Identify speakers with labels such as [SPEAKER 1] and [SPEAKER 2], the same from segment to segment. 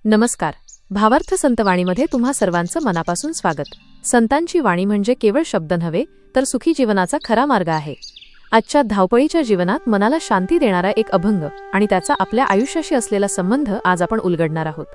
[SPEAKER 1] नमस्कार. भावार्थ संतवाणीमध्ये तुम्हा सर्वांचं मनापासून स्वागत. संतांची वाणी म्हणजे केवळ शब्द नव्हे, तर सुखी जीवनाचा खरा मार्ग आहे. आजच्या धावपळीच्या जीवनात मनाला शांती देणारा एक अभंग आणि त्याचा आपल्या आयुष्याशी असलेला संबंध आज आपण उलगडणार आहोत.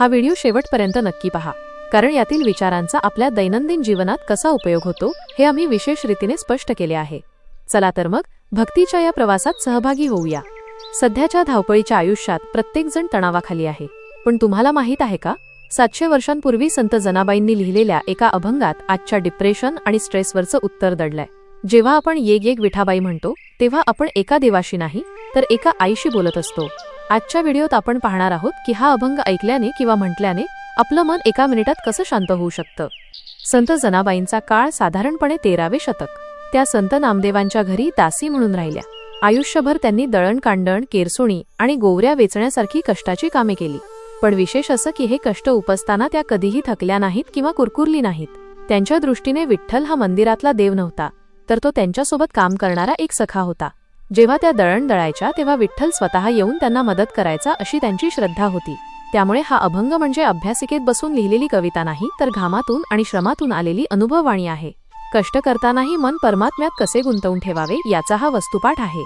[SPEAKER 1] हा व्हिडिओ शेवटपर्यंत नक्की पहा, कारण यातील विचारांचा आपल्या दैनंदिन जीवनात कसा उपयोग होतो हे आम्ही विशेष रीतीने स्पष्ट केले आहे. चला तर मग भक्तीच्या या प्रवासात सहभागी होऊया. सध्याच्या धावपळीच्या आयुष्यात प्रत्येकजण तणावाखाली आहे. पण तुम्हाला माहित आहे का, 700 वर्षांपूर्वी संत जनाबाईंनी लिहिलेल्या एका अभंगात आजच्या डिप्रेशन आणि स्ट्रेसवरचं उत्तर दडलंय. जेव्हा आपण येग येग विठाबाई म्हणतो, तेव्हा आपण एका देवाशी नाही, तर एका आईशी बोलत असतो. आजच्या व्हिडिओत आपण पाहणार आहोत की हा अभंग ऐकल्याने किंवा म्हटल्याने आपलं मन एका मिनिटात कसं शांत होऊ शकतं. संत जनाबाईंचा काळ साधारणपणे 13वे शतक. त्या संत नामदेवांच्या घरी दासी म्हणून राहिल्या. आयुष्यभर त्यांनी दळणकांडण, केरसुणी आणि गोवऱ्या वेचण्यासारखी कष्टाची कामे केली. पण विशेष असं की हे कष्ट उपसताना त्या कधीही थकल्या नाहीत किंवा कुरकुरली नाहीत. त्यांच्या दृष्टीने विठ्ठल हा मंदिरातला देव नव्हता, तर तो त्यांच्यासोबत काम करणारा एक सखा होता. जेव्हा त्या दळण दळायच्या तेव्हा विठ्ठल स्वतः येऊन त्यांना मदत करायचा अशी त्यांची श्रद्धा होती. त्यामुळे हा अभंग म्हणजे अभ्यासिकेत बसून लिहिलेली कविता नाही, तर घामातून आणि श्रमातून आलेली अनुभववाणी आहे. कष्ट करतानाही मन परमात्म्यात कसे गुंतवून ठेवावे याचा हा वस्तुपाठ आहे.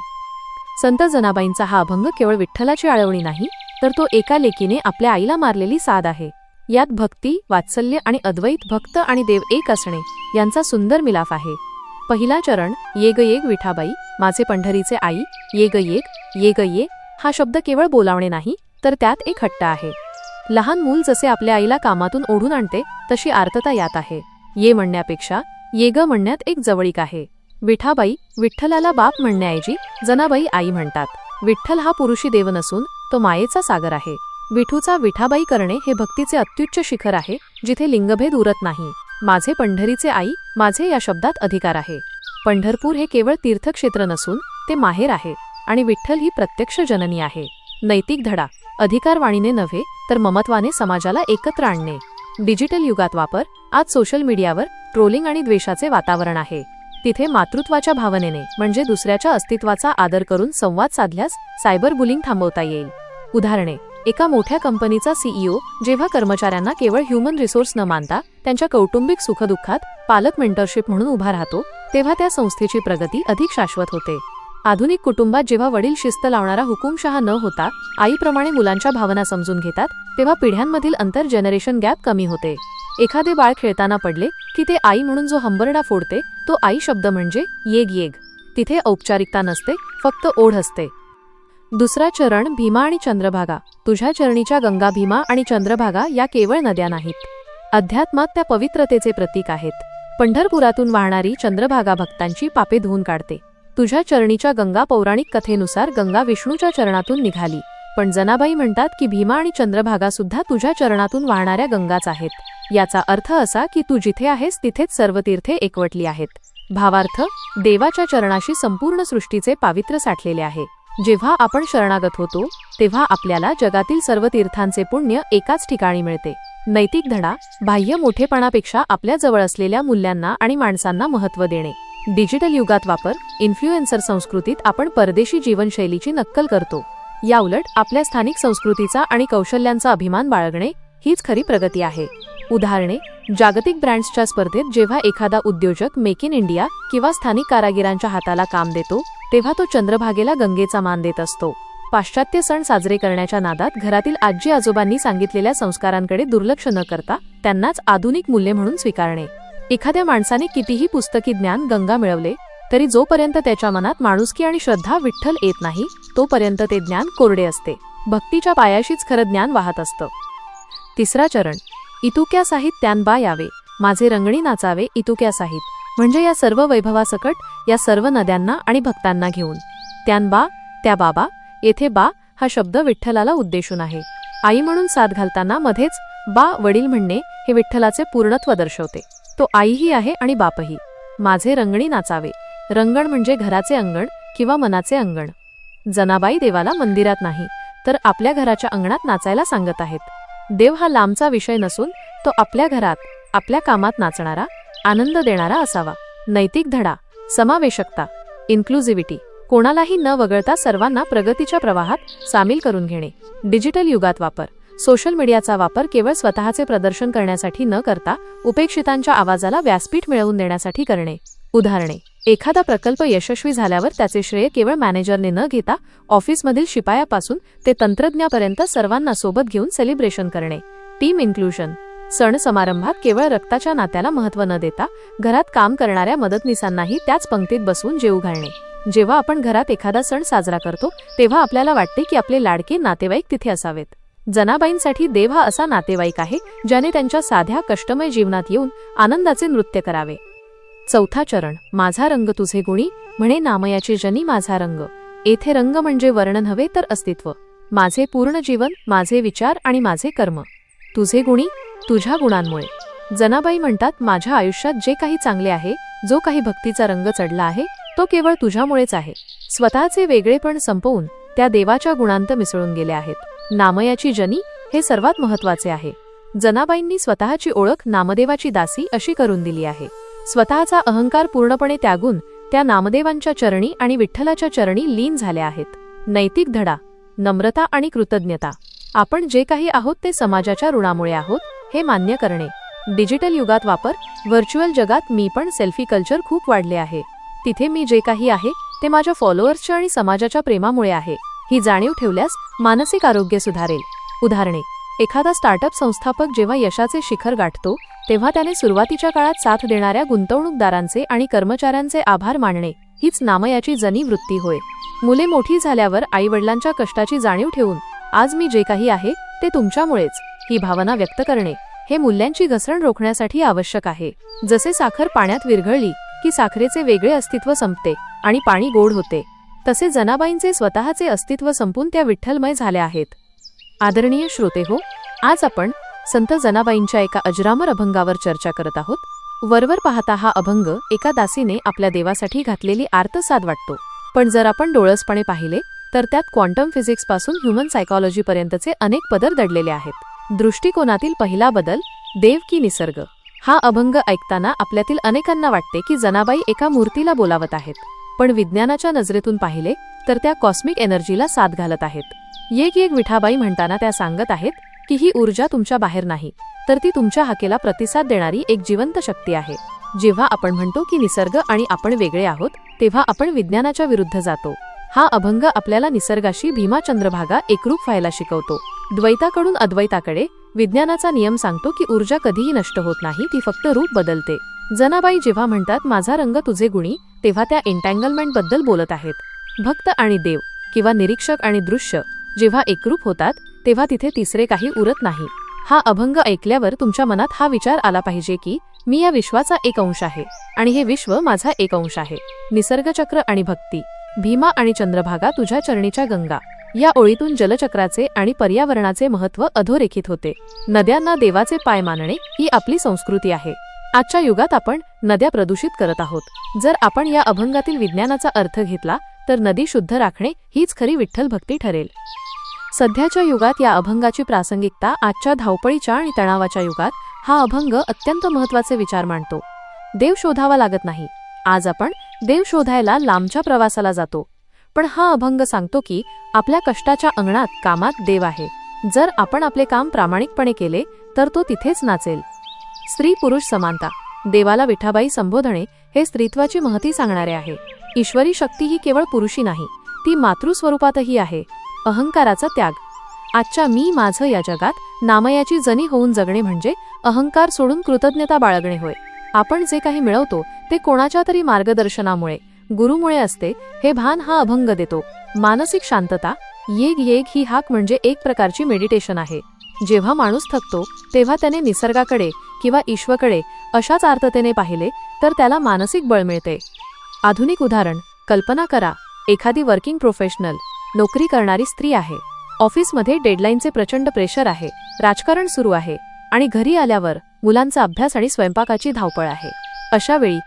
[SPEAKER 1] संत जनाबाईंचा हा अभंग केवळ विठ्ठलाची आळवणी नाही, तर तो एका लेकीने आपल्या आईला मारलेली साद आहे. यात भक्ती, वात्सल्य आणि अद्वैत, भक्त आणि देव एक असणे यांचा सुंदर मिलाफ आहे. पहिला चरण, येग येग विठाबाई माझे पंढरीचे आई. येग येग, येग ये हा शब्द केवळ बोलावणे नाही, तर त्यात एक हट्ट आहे. लहान मूल जसे आपल्या आईला कामातून ओढून आणते, तशी आर्तता यात आहे. ये म्हणण्यापेक्षा येग म्हणण्यात एक जवळीक आहे. विठाबाई विठ्ठलाला बाप म्हणण्याऐवजी जनाबाई आई म्हणतात. विठ्ठल हा पुरुषी देव नसून तो मायेचा सागर आहे. विठूचा विठाबाई करणे हे भक्तीचे अत्युच्च शिखर आहे, जिथे लिंगभेद उरत नाही. माझे पंढरीचे आई, माझे या शब्दात अधिकार आहे. पंढरपूर हे केवळ तीर्थक्षेत्र नसून ते माहेर आहे, आणि विठ्ठल ही प्रत्यक्ष जननी आहे. नैतिक धडा, अधिकारवाणीने नव्हे तर ममत्वाने समाजाला एकत्र आणणे. डिजिटल युगात वापर. आज सोशल मीडियावर ट्रोलिंग आणि द्वेषाचे वातावरण आहे. तिथे मातृत्वाच्या भावनेने म्हणजे दुसऱ्याच्या अस्तित्वाचा आदर करून संवाद साधल्यास सायबर बुलिंग थांबवता येईल. उदाहरणे, एका मोठ्या कंपनीचा सीईओ जेव्हा कर्मचाऱ्यांना केवळ ह्युमन रिसोर्स न मानता त्यांच्या कौटुंबिक सुखदुःखात पालक मेंटरशिप म्हणून उभा राहतो, तेव्हा त्या संस्थेची प्रगती अधिक शाश्वत होते. आधुनिक कुटुंबात जेव्हा वडील शिस्त लावणारा हुकुमशहा न होता आईप्रमाणे मुलांच्या भावना समजून घेतात, तेव्हा पिढ्यांमधील अंतर, जनरेशन गॅप कमी होते. एखादे बाळ खेळताना पडले की ते आई म्हणून जो हंबरडा फोडते, तो आई शब्द म्हणजे येग येग. तिथे औपचारिकता नसते, फक्त ओढ असते. दुसरा चरण, भीमा आणि चंद्रभागा. तुझ्या चरणीच्या गंगा, भीमा आणि चंद्रभागा या केवळ नद्या नाहीत, अध्यात्मात त्या पवित्रतेचे प्रतीक आहेत. पंढरपुरातून वाहणारी चंद्रभागा भक्तांची पापे धुवून काढते. तुझ्या चरणीच्या गंगा पौराणिक कथेनुसार गंगा विष्णूच्या चरणातून निघाली, पण जनाबाई म्हणतात की भीमा आणि चंद्रभागा सुद्धा तुझ्या चरणातून वाहणाऱ्या गंगाच आहेत. याचा अर्थ असा की तू जिथे आहेस तिथेच सर्व तीर्थे एकवटली आहेत. भावार्थ, देवाच्या चरणाशी संपूर्ण सृष्टीचे पावित्र्य साठलेले आहे. जेव्हा आपण शरणागत होतो तेव्हा आपल्याला जगातील सर्व तीर्थांचे पुण्य एकाच ठिकाणी मिळते. नैतिक धडा, बाह्य मोठेपणापेक्षा आपल्या जवळ असलेल्या मूल्यांना आणि माणसांना महत्त्व देणे. डिजिटल युगात वापर. इन्फ्लुएन्सर संस्कृतीत आपण परदेशी जीवनशैलीची नक्कल करतो. याउलट आपल्या स्थानिक संस्कृतीचा आणि कौशल्यांचा अभिमान बाळगणे हीच खरी प्रगती आहे. उदाहरणे, जागतिक ब्रँड्सच्या स्पर्धेत जेव्हा एखादा उद्योजक मेक इन इंडिया किंवा स्थानिक कारागिरांच्या हाताला काम देतो, तेव्हा तो चंद्रभागेला गंगेचा मान देत असतो. पाश्चात्य सण साजरे करण्याच्या नादात घरातील आजी आजोबांनी सांगितलेल्या संस्कारांकडे दुर्लक्ष न करता त्यांनाच आधुनिक मूल्य म्हणून स्वीकारणे. एखाद्या माणसाने कितीही पुस्तकी ज्ञान, गंगा मिळवले तरी जोपर्यंत त्याच्या मनात माणुसकी आणि श्रद्धा, विठ्ठल येत नाही, तोपर्यंत ते ज्ञान कोरडे असते. भक्तीच्या पायाशीच खरं ज्ञान वाहत असतं. तिसरा चरण, इतुक्या साहित त्यान यावे माझे रंगणी नाचावे. इतुक्या साहित म्हणजे या सर्व वैभवासकट, या सर्व नद्यांना आणि भक्तांना घेऊन. त्यान त्या बाबा. येथे बा हा शब्द विठ्ठलाला उद्देशून आहे. आई म्हणून साथ घालताना मध्येच वडील म्हणणे हे विठ्ठलाचे पूर्णत्व दर्शवते. तो आईही आहे आणि बापही. माझे रंगणी नाचावे. रंगण म्हणजे घराचे अंगण किंवा मनाचे अंगण. जनाबाई देवाला मंदिरात नाही, तर आपल्या घराच्या अंगणात नाचायला सांगत आहेत. देव हा लांबचा विषय नसून तो आपल्या घरात, आपल्या कामात नाचणारा, आनंद देणारा असावा. नैतिक धडा, समावेशकता, इन्क्लुझिव्हिटी. कोणालाही न वगळता सर्वांना प्रगतीच्या प्रवाहात सामील करून घेणे. डिजिटल युगात वापर. सोशल मीडियाचा वापर केवळ स्वतःचे प्रदर्शन करण्यासाठी न करता उपेक्षितांच्या आवाजाला व्यासपीठ मिळवून देण्यासाठी करणे. उदाहरणे: एखादा प्रकल्प यशस्वी झाल्यावर त्याचे श्रेय केवळ मॅनेजरने न घेता ऑफिसमधील शिपायापासून ते तंत्रज्ञापर्यंत सर्वांना सोबत घेऊन सेलिब्रेशन करणे. टीम इन्क्लुजन: सण समारंभात केवळ रक्ताच्या नात्याला महत्त्व न देता घरात काम करणाऱ्या मदतनीसांनाही त्याच पंक्तीत बसवून जेवू घालणे. जेव्हा आपण घरात एखादा सण साजरा करतो तेव्हा आपल्याला वाटते की आपले लाडके नातेवाईक तिथे असावेत. जनाबाईंसाठी देव हा असा नातेवाईक आहे ज्याने त्यांच्या साध्या कष्टमय जीवनात येऊन आनंदाचे नृत्य करावे. चौथा चरण: माझा रंग तुझे गुणी, म्हणे नामयाची जनी माझा रंग. येथे रंग म्हणजे वर्ण नव्हे तर अस्तित्व. माझे पूर्ण जीवन, माझे विचार आणि माझे कर्म तुझे गुणी, तुझ्या गुणांमुळे. जनाबाई म्हणतात, माझ्या आयुष्यात जे काही चांगले आहे, जो काही भक्तीचा रंग चढला आहे, तो केवळ तुझ्यामुळेच आहे. स्वतःचे वेगळेपण संपवून त्या देवाच्या गुणांत मिसळून गेले आहेत. नामयाची जनी हे सर्वात महत्त्वाचे आहे. जनाबाईंनी स्वतःची ओळख नामदेवाची दासी अशी करून दिली आहे. स्वतःचा अहंकार पूर्णपणे त्यागून त्या नामदेवांच्या चरणी आणि विठ्ठलाच्या चरणी लीन झाल्या आहेत. नैतिक धडा: नम्रता आणि कृतज्ञता. आपण जे काही आहोत ते समाजाच्या ऋणामुळे आहोत हे मान्य करणे. डिजिटल युगात वापर: व्हर्च्युअल जगात मी पण सेल्फी कल्चर खूप वाढले आहे. तिथे मी जे काही आहे ते माझ्या फॉलोअर्सच्या आणि समाजाच्या प्रेमामुळे आहे. ही जाणीव ठेवल्यास मानसिक आरोग्य सुधारेल. उदाहरणे: एखादा स्टार्टअप संस्थापक जेव्हा यशाचे शिखर गाठतो तेव्हा त्याने सुरुवातीच्या काळात साथ देणाऱ्या गुंतवणूकदारांचे आणि कर्मचाऱ्यांचे आभार मानणे हीच नामयाची जनी वृत्ती होय. मुले मोठी झाल्यावर आईवडिलांच्या कष्टाची जाणीव ठेवून आज मी जे काही आहे ते तुमच्यामुळेच ही भावना व्यक्त करणे हे मूल्यांची घसरण रोखण्यासाठी आवश्यक आहे. जसे साखर पाण्यात विरघळली की साखरेचे वेगळे अस्तित्व संपते आणि पाणी गोड होते, तसे जनाबाईंचे स्वतःचे अस्तित्व संपून त्या विठ्ठलमय झाल्या आहेत. आदरणीय श्रोते हो, आज आपण संत जनाबाईंच्या एका अजरामर अभंगावर चर्चा करत आहोत. वरवर पाहता हा अभंग एका दासीने आपल्या देवासाठी घातलेली आर्तसाद वाटतो, पण जर आपण डोळसपणे पाहिले तर त्यात क्वांटम फिजिक्सपासून ह्युमन सायकॉलॉजीपर्यंतचे अनेक पदर दडलेले आहेत. दृष्टिकोनातील पहिला बदल: देव की निसर्ग. हा अभंग ऐकताना आपल्यातील अनेकांना वाटते की जनाबाई एका मूर्तीला बोलावत आहेत, पण विज्ञानाच्या नजरेतून पाहिले तर त्या कॉस्मिक एनर्जीला साथ घालत आहेत. एक विठाबाई म्हणताना त्या सांगत आहेत की ही ऊर्जा तुमच्या बाहेर नाही, तर ती तुमच्या हाकेला प्रतिसाद देणारी एक जिवंत शक्ती आहे. जेव्हा आपण म्हणतो की निसर्ग आणि आपण वेगळे आहोत तेव्हा आपण विज्ञानाच्या विरुद्ध जातो. हा अभंग आपल्याला निसर्गाशी भीमाचंद्रभागा एकरूप व्हायला शिकवतो. द्वैताकडून अद्वैताकडे विज्ञानाचा नियम सांगतो की ऊर्जा कधीही नष्ट होत नाही, ती फक्त रूप बदलते. जनाबाई जेव्हा म्हणतात माझा रंग तुझे गुणी, तेव्हा त्या एन्टँगलमेंट बद्दल बोलत आहेत. भक्त आणि देव किंवा निरीक्षक आणि दृश्य जेव्हा एकरूप होतात तेव्हा तिथे तिसरे काही उरत नाही. हा अभंग ऐकल्यावर तुमच्या मनात हा विचार आला पाहिजे की मी या विश्वाचा एक अंश आहे आणि हे विश्व माझा एक अंश आहे. निसर्गचक्र आणि भक्ती: भीमा आणि चंद्रभागा तुझ्या चरणीच्या गंगा. या ओळीतून जलचक्राचे आणि पर्यावरणाचे महत्त्व अधोरेखित होते. नद्यांना देवाचे पाय मानणे ही आपली संस्कृती आहे. आजच्या युगात आपण नद्या प्रदूषित करत आहोत. जर आपण या अभंगातील विज्ञानाचा अर्थ घेतला तर नदी शुद्ध राखणे हीच खरी विठ्ठल भक्ती ठरेल. सध्याच्या युगात या अभंगाची प्रासंगिकता: आजच्या धावपळीच्या आणि तणावाच्या युगात हा अभंग अत्यंत महत्त्वाचे विचार मांडतो. देव शोधावा लागत नाही. आज आपण देव शोधायला लांबच्या प्रवासाला जातो, पण हा अभंग सांगतो की आपल्या कष्टाच्या अंगणात, कामात देव आहे. जर आपण आपले काम प्रामाणिकपणे केले तर तो तिथेच नाचेल. स्त्री पुरुष समानता: देवाला विठाबाई संबोधणे हे स्त्रीत्वाची महती सांगणारे आहे. ईश्वरी शक्ती ही केवळ पुरुषी नाही, ती मातृस्वरूपातही आहे. अहंकाराचा त्याग: आजच्या मी माझं या जगात नामयाची जनी होऊन जगणे म्हणजे अहंकार सोडून कृतज्ञता बाळगणे होय. आपण जे काही मिळवतो ते कोणाच्या तरी मार्गदर्शनामुळे, गुरुमुळे असते हे भान हा अभंग देतो. मानसिक शांतता: येग ही हाक म्हणजे एक प्रकारची मेडिटेशन आहे. जेव्हा माणूस थकतो तेव्हा त्याने निसर्गाकडे किंवा ईश्वराकडे अशाच आर्ततेने पाहिले तर त्याला मानसिक बळ मिळते. आधुनिक उदाहरण: कल्पना करा, एखादी वर्किंग प्रोफेशनल, नोकरी करणारी स्त्री आहे. ऑफिसमध्ये डेडलाईनचे प्रचंड प्रेशर आहे, राजकारण सुरू आहे आणि घरी आल्यावर मुलांचा अभ्यास आणि स्वयंपाकाची धावपळ आहे. अशा वेळी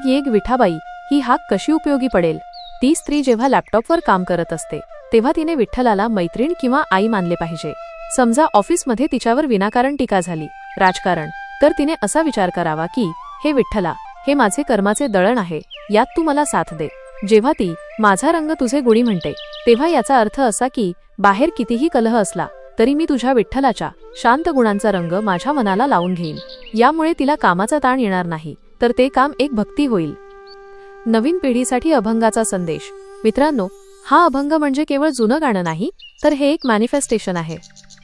[SPEAKER 1] येग विठाबाई ही हाक कशी उपयोगी पडेल? ती स्त्री जेव्हा लॅपटॉपवर काम करत असते तेव्हा तिने विठ्ठलाला मैत्रीण किंवा आई मानले पाहिजे. समजा ऑफिसमध्ये तिच्यावर विनाकारण टीका झाली, राजकारण, तर तिने असा विचार करावा की हे विठ्ठला, हे माझे कर्माचे दळण आहे, यात तू मला साथ दे. जेव्हा ती माझा रंग तुझे गुणी म्हणते तेव्हा याचा अर्थ असा की बाहेर कितीही कलह असला तरी मी तुझ्या विठ्ठलाच्या शांत गुणांचा रंग माझ्या मनाला लावून घेईन. यामुळे तिला कामाचा ताण येणार नाही, तर ते काम एक भक्ती होईल. नवीन पिढीसाठी अभंगाचा संदेश. मित्रांनो, हा अभंग म्हणजे केवळ जुनं गाणं नाही, तर हे एक मॅनिफेस्टेशन आहे.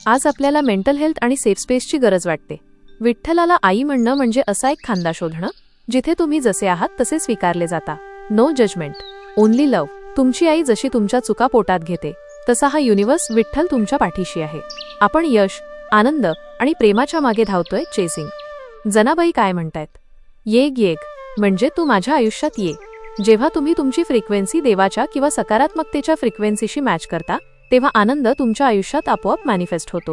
[SPEAKER 1] आज आपल्याला मेंटल हेल्थ आणि सेफ स्पेसची गरज वाटते. विठ्ठलाला आई म्हणणं म्हणजे असा एक खांदा शोधणं, जिथे तुम्ही जसे आहात तसे स्वीकारले जाता. No judgement, only love. तुमची आई जशी तुमच्या चुका पोटात घेते, तसा हा युनिव्हर्स विठ्ठल तुमच्या पाठीशी आहे. आपण यश, आनंद आणि प्रेमाच्या मागे धावतोय, चेसिंग. जनाबाई काय म्हणतायत? येग येग म्हणजे तू माझ्या आयुष्यात ये. जेव्हा तुम्ही तुमची फ्रिक्वेन्सी देवाच्या किंवा सकारात्मकतेच्या फ्रिक्वेन्सीशी मॅच करता, तेव्हा आनंद तुमच्या आयुष्यात आपोआप मॅनिफेस्ट होतो.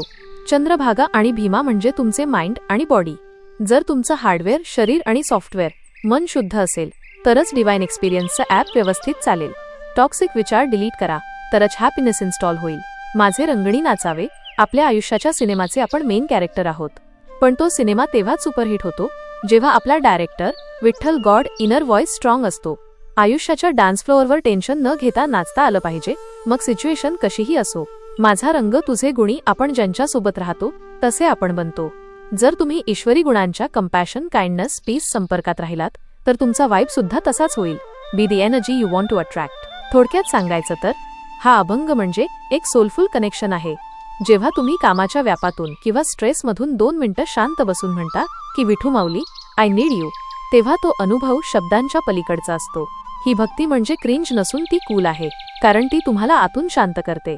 [SPEAKER 1] चंद्रभागा आणि भीमा म्हणजे तुमचे माइंड आणि बॉडी. जर तुमचं हार्डवेअर, शरीर आणि सॉफ्टवेअर, मन शुद्ध असेल, तरच डिवाइन एक्सपिरियन्सचं ॲप व्यवस्थित चालेल. टॉक्सिक विचार डिलीट करा, तरच हॅपीनेस इन्स्टॉल होईल. माझे रंगणी नाचावे. आपल्या आयुष्याच्या सिनेमाचे आपण मेन कॅरेक्टर आहोत. पण तो सिनेमा तेव्हाच सुपरहिट होतो जेव्हा आपला director, Vitthal God, inner voice strong असतो. आयुष्याच्या डान्स फ्लोअरवर टेन्शन न घेता नाचता आलं पाहिजे, मग सिच्युएशन कशीही असो. माझा रंग तुझे गुणी. आपण ज्यांच्यासोबत राहतो तसे आपण बनतो. जर तुम्ही ईश्वरी गुणांच्या कंपॅशन, काइंडनेस, पीस संपर्कात राहिलात, तर तुमचा वाईब सुद्धा तसाच होईल. Be the energy you want to attract. थोडक्यात सांगायचं तर हा अभंग म्हणजे एक सोलफुल कनेक्शन आहे. जेव्हा तुम्ही कामाच्या व्यापातून किंवा स्ट्रेसमधून 2 मिनिटं शांत बसून म्हणता की विठू माऊली, आय नीड यू, तेव्हा तो अनुभव शब्दांच्या पलीकडचा असतो. ही भक्ती म्हणजे क्रिंज नसून ती कूल आहे, कारण ती तुम्हाला आतून शांत करते.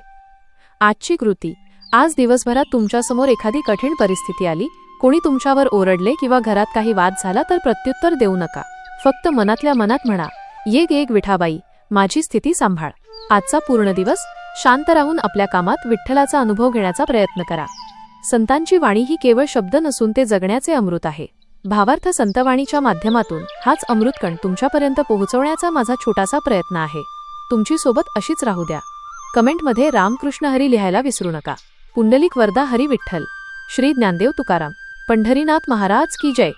[SPEAKER 1] आजची कृती. आज दिवसभरात तुमच्यासमोर एखादी कठीण परिस्थिती आली, कोणी तुमच्यावर ओरडले किंवा घरात काही वाद झाला, तर प्रत्युत्तर देऊ नका. फक्त मनातल्या मनात म्हणा, येग येग विठाबाई, माझी स्थिती सांभाळ. आजचा पूर्ण दिवस शांत राहून आपल्या कामात विठ्ठलाचा अनुभव घेण्याचा प्रयत्न करा. संतांची वाणी ही केवळ शब्द नसून ते जगण्याचे अमृत आहे. भावार्थ संतवाणीच्या माध्यमातून हाच अमृतकण तुमच्यापर्यंत पोहोचवण्याचा माझा छोटासा प्रयत्न आहे. तुमची सोबत अशीच राहू द्या. कमेंटमध्ये रामकृष्ण हरी लिहायला विसरू नका. पुंडलिक वरदा हरी विठ्ठल. श्री ज्ञानदेव तुकाराम. पंढरीनाथ महाराज की जय.